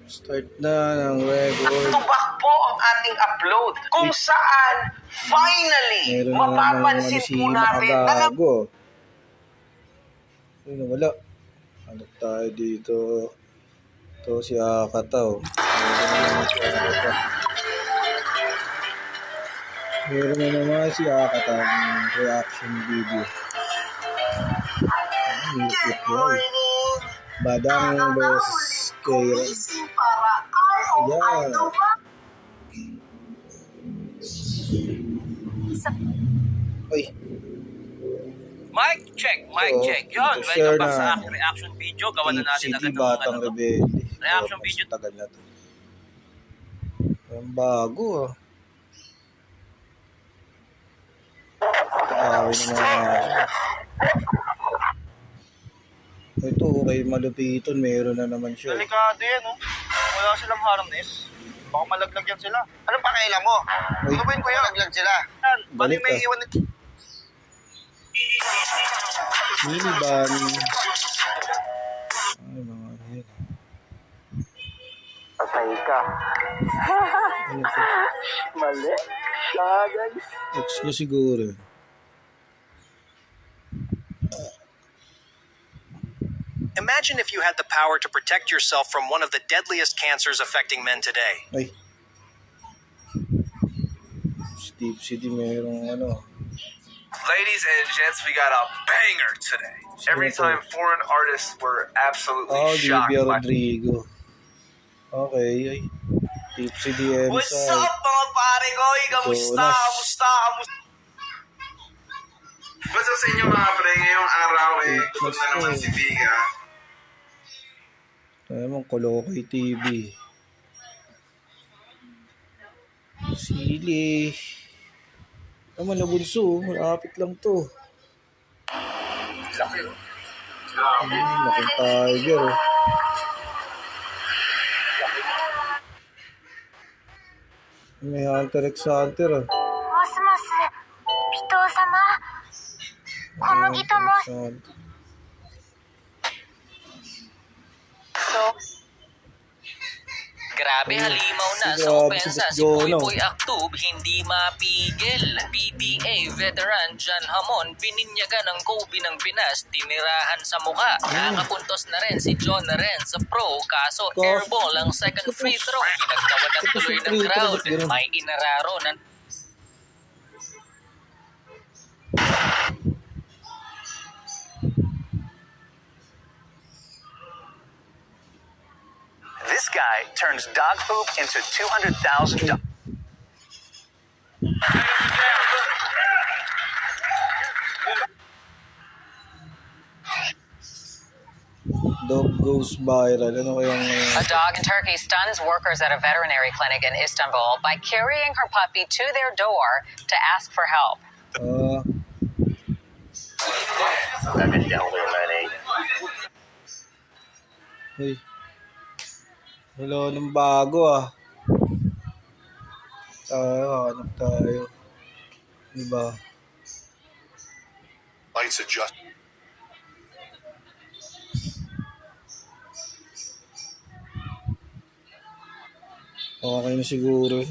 Start na ng record. Tubak po ang ating upload kung saan finally Meron na mapapansin si po natin na Makagago. Sino wala? Hanap tayo dito. Ito si Akataw. Meron na naman si Akataw ng reaction video. Good morning! Badang versus Kaya. Kumising para ROI Yeah. Ay, Mic check, mic Oo, check. Yun, share welcome back na. sa aking reaction video. Gawa na natin City agad ng Batang Rebelde. reaction video. Tagal na to. Ang bago ah. Awin na mga ito, kay Malupiton, meron na naman siya. Delikado yan, oh. Wala silang harness. Baka malaglag yan sila. Anong pakailan mo? Uy. Gawin ko yan, laglag sila. Yan, Balik may ka. iwan nito. Minivan. Ay, mga ano yan. Patay ka. Ano ito? Mali. Sagay. Ex niya siguro. Imagine if you had the power to protect yourself from one of the deadliest cancers affecting men today. Ay. Steve City, merong ano. Ladies and gents, we got a banger today. Every time foreign artists were absolutely shocked Olivia by Rodrigo. Okay, ay. Steve City, What's Emsa. up mga pare ko? Kamusta? Jonas. Kamusta? Basta sa inyo mga pre, ngayong araw tutog na naman si Viga. Ano mong Kolokoy TV. Sili. Naman na bunso, malapit lang to. Laki. Laking tiger. Oh. May Hunter x Hunter. Oh. もしもし、ピトー様、小麦と申し Hunter. Grabe, halimaw na sa Grabe, opensa. si Si Boss Jono. Puypoy Aktub, hindi mapigil. PTA veteran John Hamon, pininyagan ng Kobe ng Pinas, tinirahan sa mukha. Nakapuntos na rin si John Ren sa pro, kaso airball ang second free throw. Pinagtawanan tuloy ng crowd. May inararo ng This guy turns dog poop into $200,000. Dog goes viral. Ano kayang... A dog in Turkey stuns workers at a veterinary clinic in Istanbul by carrying her puppy to their door to ask for help. Uy. Wala nang bago ah. Hanap tayo. Diba? Lights adjust. Okay na siguro.